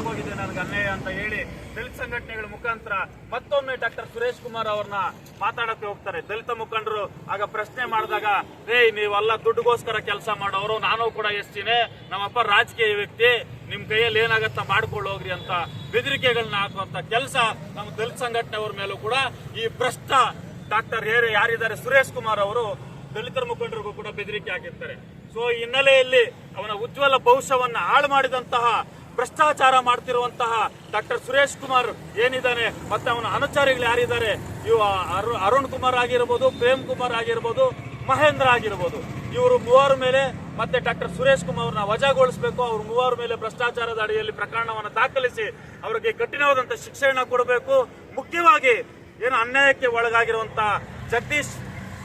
ಆಗೋಗಿದೆ, ನನಗೆ ಅನ್ಯಾಯ ಅಂತ ಹೇಳಿ ದಲಿತ ಸಂಘಟನೆಗಳ ಮುಖಾಂತರ ಮತ್ತೊಮ್ಮೆ ಡಾಕ್ಟರ್ ಸುರೇಶ್ ಕುಮಾರ್ ಅವ್ರನ್ನ ಮಾತಾಡಕ್ಕೆ ಹೋಗ್ತಾರೆ. ದಲಿತ ಮುಖಂಡರು ಆಗ ಪ್ರಶ್ನೆ ಮಾಡಿದಾಗ, ನೀವೆಲ್ಲ ದುಡ್ಡುಗೋಸ್ಕರ ಕೆಲಸ ಮಾಡೋರು, ನಾನು ಕೂಡ ಎಸ್ಟಿನೇ, ನಮ್ಮಪ್ಪ ರಾಜಕೀಯ ವ್ಯಕ್ತಿ, ನಿಮ್ ಕೈಯಲ್ಲಿ ಏನಾಗತ್ತ ಮಾಡ್ಕೊಳ್ಳೋಗ್ರಿ ಅಂತ ಬೆದರಿಕೆಗಳನ್ನ ಹಾಕುವಂತ ಕೆಲಸ ನಮ್ಮ ದಲಿತ ಸಂಘಟನೆಯವ್ರ ಮೇಲೂ ಕೂಡ ಈ ಭ್ರಷ್ಟ ಡಾಕ್ಟರ್ ಯಾರಿದ್ದಾರೆ ಸುರೇಶ್ ಕುಮಾರ್ ಅವರು ದಲಿತರ ಮುಖಂಡರಿಗೂ ಕೂಡ ಬೆದರಿಕೆ ಹಾಕಿರ್ತಾರೆ. ಸೊ ಈ ಹಿನ್ನೆಲೆಯಲ್ಲಿ ಅವನ ಉಜ್ವಲ ಭವಿಷ್ಯವನ್ನ ಹಾಳು ಮಾಡಿದಂತಹ ಭ್ರಷ್ಟಾಚಾರ ಮಾಡ್ತಿರುವಂತಹ ಡಾಕ್ಟರ್ ಸುರೇಶ್ ಕುಮಾರ್ ಏನಿದ್ದಾನೆ, ಮತ್ತೆ ಅವನ ಅನುಚಾರಿಗಳು ಯಾರಿದ್ದಾರೆ, ಇವು ಅರುಣ್ ಕುಮಾರ್ ಆಗಿರ್ಬೋದು, ಪ್ರೇಮ್ ಕುಮಾರ್ ಆಗಿರ್ಬೋದು, ಮಹೇಂದ್ರ ಆಗಿರ್ಬೋದು, ಇವರು ಮೂವರ ಮೇಲೆ ಮತ್ತೆ ಡಾಕ್ಟರ್ ಸುರೇಶ್ ಕುಮಾರ್ ಅವ್ರನ್ನ ವಜಾಗೊಳಿಸಬೇಕು. ಅವ್ರ ಮೂವರ ಮೇಲೆ ಭ್ರಷ್ಟಾಚಾರದ ಅಡಿಯಲ್ಲಿ ಪ್ರಕರಣವನ್ನು ದಾಖಲಿಸಿ ಅವರಿಗೆ ಕಠಿಣವಾದಂತಹ ಶಿಕ್ಷೆಯನ್ನ ಕೊಡಬೇಕು. ಮುಖ್ಯವಾಗಿ ಏನು ಅನ್ಯಾಯಕ್ಕೆ ಒಳಗಾಗಿರುವಂತಹ ಜಗದೀಶ್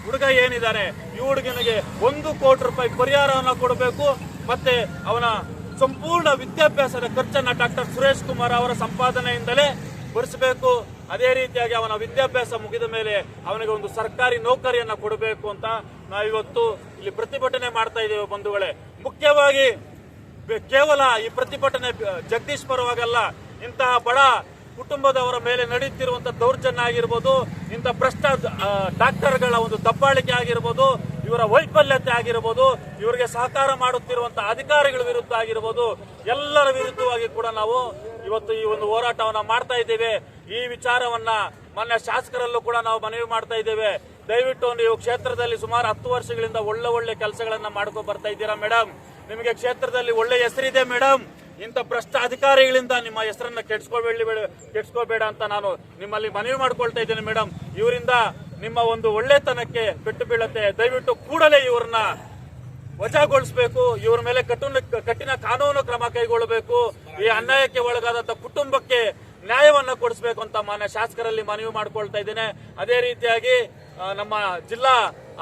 ಹುಡುಗ ಏನಿದ್ದಾರೆ, ಈ ಹುಡುಗನಿಗೆ 1 ಕೋಟಿ ರೂಪಾಯಿ ಪರಿಹಾರವನ್ನು ಕೊಡಬೇಕು. ಮತ್ತೆ ಅವನ ಸಂಪೂರ್ಣ ವಿದ್ಯಾಭ್ಯಾಸದ ಖರ್ಚನ್ನ ಡಾಕ್ಟರ್ ಸುರೇಶ್ ಕುಮಾರ್ ಅವರ ಸಂಪಾದನೆಯಿಂದಲೇ ಭರಿಸಬೇಕು. ಅದೇ ರೀತಿಯಾಗಿ ಅವನ ವಿದ್ಯಾಭ್ಯಾಸ ಮುಗಿದ ಮೇಲೆ ಅವನಿಗೆ ಒಂದು ಸರ್ಕಾರಿ ನೌಕರಿಯನ್ನ ಕೊಡಬೇಕು ಅಂತ ನಾವಿವತ್ತು ಇಲ್ಲಿ ಪ್ರತಿಭಟನೆ ಮಾಡ್ತಾ ಇದ್ದೇವೆ ಬಂಧುಗಳೇ. ಮುಖ್ಯವಾಗಿ ಕೇವಲ ಈ ಪ್ರತಿಭಟನೆ ಜಗದೀಶ್ ಪರವಾಗಲ್ಲ, ಇಂತಹ ಬಡ ಕುಟುಂಬದವರ ಮೇಲೆ ನಡೆಯುತ್ತಿರುವಂತಹ ದೌರ್ಜನ್ಯ ಆಗಿರ್ಬೋದು, ಇಂಥ ಭ್ರಷ್ಟ ಡಾಕ್ಟರ್ಗಳ ಒಂದು ದಬ್ಬಾಳಿಕೆ ಆಗಿರ್ಬೋದು, ಇವರ ವೈಫಲ್ಯತೆ ಆಗಿರ್ಬೋದು, ಇವರಿಗೆ ಸಹಕಾರ ಮಾಡುತ್ತಿರುವಂತಹ ಅಧಿಕಾರಿಗಳ ವಿರುದ್ಧ ಆಗಿರ್ಬೋದು, ಎಲ್ಲರ ವಿರುದ್ಧವಾಗಿ ಕೂಡ ನಾವು ಇವತ್ತು ಈ ಒಂದು ಹೋರಾಟವನ್ನ ಮಾಡ್ತಾ ಇದ್ದೇವೆ. ಈ ವಿಚಾರವನ್ನ ಮೊನ್ನೆ ಶಾಸಕರಲ್ಲೂ ಕೂಡ ನಾವು ಮನವಿ ಮಾಡ್ತಾ ಇದ್ದೇವೆ. ದಯವಿಟ್ಟು ನೀವು ಕ್ಷೇತ್ರದಲ್ಲಿ ಸುಮಾರು 10 ವರ್ಷಗಳಿಂದ ಒಳ್ಳೆ ಕೆಲಸಗಳನ್ನ ಮಾಡ್ಕೊ ಬರ್ತಾ ಇದ್ದೀರಾ ಮೇಡಮ್. ನಿಮಗೆ ಕ್ಷೇತ್ರದಲ್ಲಿ ಒಳ್ಳೆ ಹೆಸರಿದೆ ಮೇಡಮ್. ಇಂಥ ಭ್ರಷ್ಟ ಅಧಿಕಾರಿಗಳಿಂದ ನಿಮ್ಮ ಹೆಸರನ್ನ ಕೆಡ್ಸ್ಕೋಬೇಡ ಅಂತ ನಾನು ನಿಮ್ಮಲ್ಲಿ ಮನವಿ ಮಾಡ್ಕೊಳ್ತಾ ಇದ್ದೇನೆ ಮೇಡಮ್. ಇವರಿಂದ ನಿಮ್ಮ ಒಂದು ಒಳ್ಳೆತನಕ್ಕೆ ಪೆಟ್ಟು ಬೀಳತ್ತೆ. ದಯವಿಟ್ಟು ಕೂಡಲೇ ಇವರನ್ನ ವಜಾಗೊಳಿಸಬೇಕು. ಇವರ ಮೇಲೆ ಕಠಿಣ ಕಾನೂನು ಕ್ರಮ ಕೈಗೊಳ್ಳಬೇಕು. ಈ ಅನ್ಯಾಯಕ್ಕೆ ಒಳಗಾದಂತ ಕುಟುಂಬಕ್ಕೆ ನ್ಯಾಯವನ್ನ ಕೊಡಿಸಬೇಕು ಅಂತ ಮಾನ್ಯ ಶಾಸಕರಲ್ಲಿ ಮನವಿ ಮಾಡ್ಕೊಳ್ತಾ ಇದ್ದೇನೆ. ಅದೇ ರೀತಿಯಾಗಿ ನಮ್ಮ ಜಿಲ್ಲಾ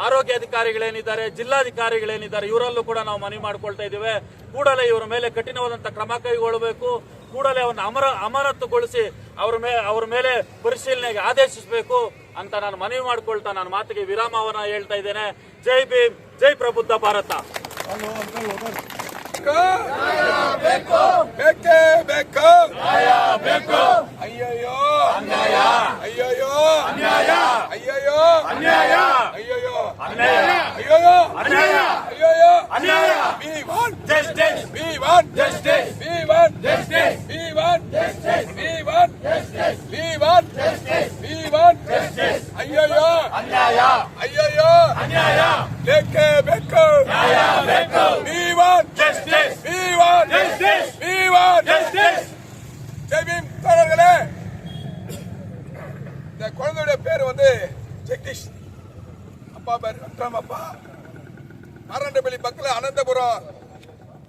ಆರೋಗ್ಯಾಧಿಕಾರಿಗಳೇನಿದ್ದಾರೆ, ಜಿಲ್ಲಾಧಿಕಾರಿಗಳೇನಿದ್ದಾರೆ, ಇವರಲ್ಲೂ ಕೂಡ ನಾವು ಮನವಿ ಮಾಡ್ಕೊಳ್ತಾ ಇದ್ದೇವೆ. ಕೂಡಲೇ ಇವರ ಮೇಲೆ ಕಠಿಣವಾದಂತಹ ಕ್ರಮ ಕೈಗೊಳ್ಳಬೇಕು. ಕೂಡಲೇ ಅವನ್ನ ಅಮಾನತುಗೊಳಿಸಿ ಅವರ ಮೇಲೆ ಪರಿಶೀಲನೆಗೆ ಆದೇಶಿಸಬೇಕು ಅಂತ ನಾನು ಮನವಿ ಮಾಡ್ಕೊಳ್ತಾ ನನ್ನ ಮಾತಿಗೆ ವಿರಾಮವನ್ನ ಹೇಳ್ತಾ ಇದ್ದೇನೆ. ಜೈ ಭೀಮ್, ಜೈ ಪ್ರಬುದ್ಧ ಭಾರತ. ಬೇಕೇ ಬೇಕು, ಅಯ್ಯಯ್ಯೋ ಅನ್ಯಾಯ, ಅಯ್ಯಯ್ಯೋ ಅನ್ಯಾಯ, ಅಯ್ಯಯ್ಯೋ ಅನ್ಯಾಯ, ಅಯ್ಯಯ್ಯೋ ಅನ್ಯಾಯ, ಅಯ್ಯಯ್ಯೋ ಅನ್ಯಾಯ, ಅಯ್ಯಯ್ಯೋ ಅನ್ಯಾಯ. We want justice, we want justice, we want justice, we want justice, we want justice, we want justice, we want justice. ಅಯ್ಯಯ್ಯೋ ಅನ್ಯಾಯ, ಅಯ್ಯಯ್ಯೋ ಅನ್ಯಾಯ, ಬೇಕೇ ಬೇಕು, ನ್ಯಾಯ ಬೇಕು. we want Justice, we want justice, we want justice. ஜெய் பீம் தோழர்களே, இந்த குழந்தையுடைய பேர் வந்து ஜெகதீஷ், அப்பா பேர் ரத்ராமப்பா, மாரண்டப்பள்ளி பக்கத்தில் அனந்தபுரம்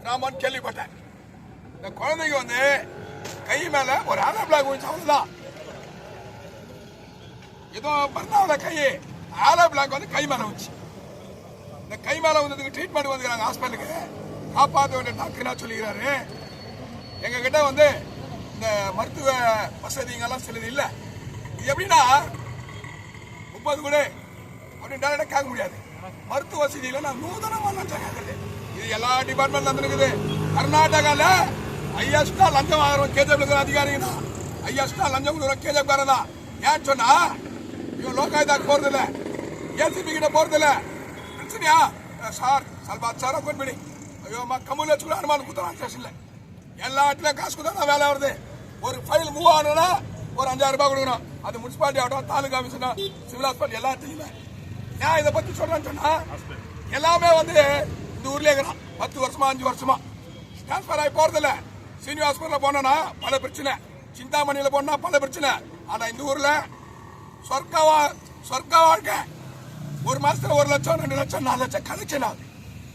கிராமம்னு கேள்விப்பட்டேன். இந்த குழந்தைக்கு வந்து கை மேல ஒரு ஆலோ பிளாக் வந்துச்சு, அவ்வளவுதான். ஏதோ பர்னாவோட கை ஆலோ பிளாக் வந்து கை மேல வந்துச்சு. இந்த கை மேல வந்ததுக்கு ட்ரீட்மெண்ட் வந்துக்கிறாங்க ஹாஸ்பிட்டலுக்கு. காப்பாற்ற வேண்டிய டாக்டர் என்ன சொல்லிக்கிறாரு, எங்க கிட்ட வந்து இந்த மருத்துவ வசதிங்கெல்லாம் சிலது இல்லை. இது எப்படின்னா 30 கூட அப்படின்னு டேரக்டா கேட்க முடியாது. மருத்துவ வசதி இல்லை, நான் நூதனமா லஞ்சம் கேட்கறது. இது எல்லா டிபார்ட்மெண்ட்ல இருக்குது. கர்நாடகால ஐஎஸ்டா லஞ்சம் வாங்குறோம் கேஜப் அதிகாரிங்க தான். ஐஎஸ்டா லஞ்சம் கொடுக்குறோம் கேஜப் காரன் தான். ஏன்னு சொன்னா இவன் லோகாயுதாக்கு போறது இல்லை, ஏசிபி கிட்ட போறது இல்லை. பிரச்சனையா சார் ಸ್ವಲ್ಪ 10 ಸಾವಿರ ಕೊಟ್ಬಿಡಿ, ಅಯ್ಯೋ ಕಮೂಲ್ ಹಚ್ಚಿகூட ಅನುಮಾನ ಕೂತಾರ ಸ್ಟೇಷನ್ல. எல்லா இடத்துலயும் காசு கொடுத்தா வேலை வருது. ஒரு ஃபைல் மூவ் ஆகணும்னா ஒரு 5000 ரூபாய் கொடுக்கணும். அது முனிசிபாலிட்டி ஆகட்டும், தாலுகா ஆஃபீஸ், சிவில் ஹாஸ்பிட்டல் எல்லாத்தையுமே. ஏன் இதை பத்தி சொல்றேன்னு சொன்னா, எல்லாமே வந்து இந்த ஊர்லயே இருக்கிறான் 10 வருஷமா 5 வருஷமா டிரான்ஸ்பர் ஆகி போறதில்ல. சீனியர் ஹாஸ்பிட்டல் போனா பல பிரச்சனை, சிந்தாமணியில போனா பல பிரச்சனை. ஆனா இந்த ஊர்ல சொர்க்க வாழ்க்கை. ஒரு மாசத்துல 1 லட்சம் 2 லட்சம் 4 லட்சம் கலெக்ஷன் ஆகுது.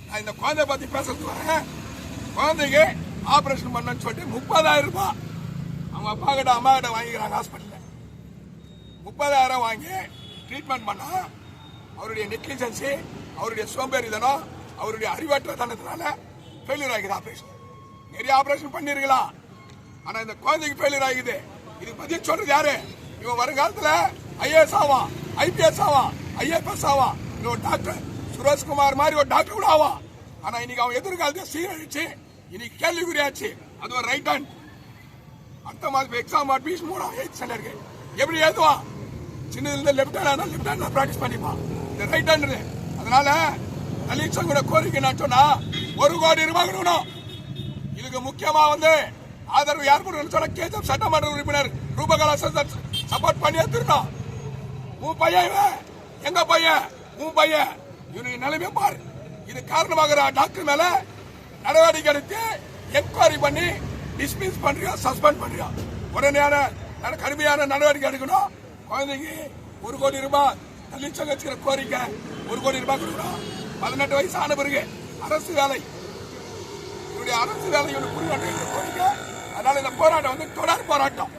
நான் இந்த குழந்தை பத்தி பேசுறதுக்கு வரேன். குழந்தைக்கு ஆபரேஷன் பண்ணன்னு சொல்லிட்டு 30,000 ரூபாய் அவங்க அப்பா கிட்ட அம்மா கிட்ட வாங்கிக்கிறாங்க ஹாஸ்பிட்டல்ல. 30,000 வாங்கி ட்ரீட்மெண்ட் பண்ணா அவருடைய நெக்லிஜென்சி, அவருடைய சோம்பேறித்தனம், அவருடைய அறிவற்றத்தனத்தினால ஃபெயிலியர் ஆகிது ஆபரேஷன். நிறைய ஆபரேஷன் பண்ணிருக்கலாம், ஆனா இந்த குழந்தைக்கு ஃபெயிலியர் ஆகிது. இதுக்கு பதில் சொல்றது யாரு? இவன் வருங்காலத்துல ஐஏஎஸ் ஆவான், ஐபிஎஸ் ஆவான், ஐஎஃப்எஸ் ஆவான், இன்னொரு டாக்டர் சுரேஷ்குமார் மாதிரி ஒரு டாக்டர் கூட ஆவான். ஆனா இன்னைக்கு அவன் எதிர்காலத்தை சீரழிச்சு இன்னைக்கு கேள்விக்குறியாச்சு. அது ஒரு ரைட் ஹேண்ட் அடுத்த மாதம் எக்ஸாம் அட்மிஷன் 8th ஸ்டாண்டர்டுக்கு எப்படி ஏதுவான்? சின்னதுல லெப்ட் ஹேண்ட் பிராக்டிஸ் பண்ணிப்பான், இந்த ரைட் ஹேண்ட். அதனால தலித் சங்கோட கோரிக்கை நான் சொன்னா 1 கோடி ரூபாய் கொடுக்கணும். இதுக்கு முக்கியமா ஆதரவு யார் கொடுக்கணும் சொன்னா கேஜப் சட்டமன்ற உறுப்பினர் ரூபகலா சப்போர்ட் பண்ணியே திருணும். உன் பையன் எங்க பையன், உன் பையன் இவனுக்கு நிலைமை பாரு. இது காரணமாக டாக்டர் மேல நடவடிக்கை எடுத்து என்கொயரி பண்ணி டிஸ்மிஸ் பண்றியா, சஸ்பெண்ட் பண்றியா? உடனடியான கடுமையான நடவடிக்கை எடுக்கணும். குழந்தைக்கு 1 கோடி ரூபாய் தலித் சங்க கோரிக்கை 1 கோடி ரூபாய் கொடுக்கணும். 18 வயசு ஆன பிறகு அரசு வேலை, இவருடைய அரசு வேலை இவனுக்கு புரிய கோரிக்கை. அதனால இந்த போராட்டம் தொடர் போராட்டம்.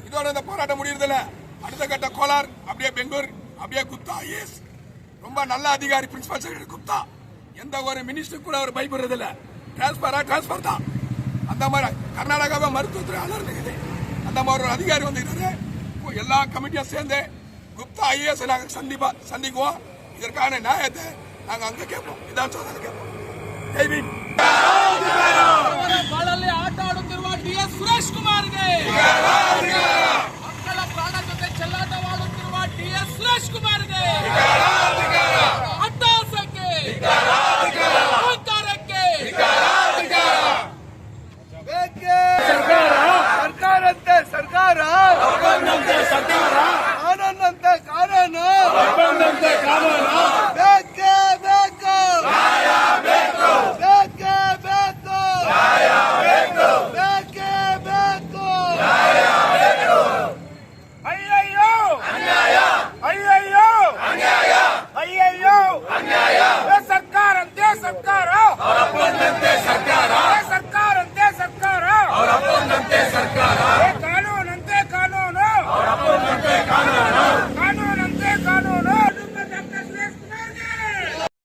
இதோட இந்த போராட்டம் முடியறதில்ல. அடுத்த கட்ட கோலார், அப்படியே பெங்களூர், அப்படியே குப்தா ஐஏஎஸ் ரொம்ப நல்ல அதிகாரி பிரின்சிபல் செக்ரட்டரி குப்தா. எந்த ஒரு மினிஸ்டர் கூட அவர் பயப்படுறது இல்ல. டிரான்ஸ்பர் தான். அந்த மாதிரி கர்நாடகாவை மருத்துவத்துறை அலர்ந்துக்குது. அந்த மாதிரி ஒரு அதிகாரி இருக்கிறாரு. எல்லா கமிட்டியும் சேர்ந்து குப்தா ஐஏஎஸ் நாங்கள் சந்திக்குவோம். இதற்கான நியாயத்தை நாங்கள் அங்க கேட்போம், ವಿಧಾನಸೌಧದಲ್ಲಿ ಕೇಳ್ಪೋம். ಜೈವಿನ್ ಬಾಳಲ್ಲಿ ಆಟ ಆಡುತ್ತಿರುವ ಡಿಎಸ್ ಸುರೇಶ್ ಕುಮಾರ್ಗೆ, ಮಕ್ಕಳ ಪ್ರಾಣ ಜೊತೆ ಚೆಲ್ಲಾಟವಾಡುತ್ತಿರುವ ಡಿಎಸ್ ಸುರೇಶ್ ಕುಮಾರ್ಗೆ, ಅಟ್ಟಹಾಸಕ್ಕೆ, ಅಹಂಕಾರಕ್ಕೆ ಸರ್ಕಾರಂತೆ ಸರ್ಕಾರ, ಕಾನೂನಂತೆ ಕಾನೂನು, ಬೇಕೇ ಬೇಕು, ಬೇಕೇ ಬೇಕು, ಬೇಕೇ ಬೇಕು. ಅಯ್ಯಯ್ಯೋ ಅನ್ಯಾಯ, ಅಯ್ಯಯ್ಯೋ ಅನ್ಯಾಯ, ಅಯ್ಯಯ್ಯೋ ಅನ್ಯಾಯ. ಸರ್ಕಾರಂತೆ ಸರ್ಕಾರ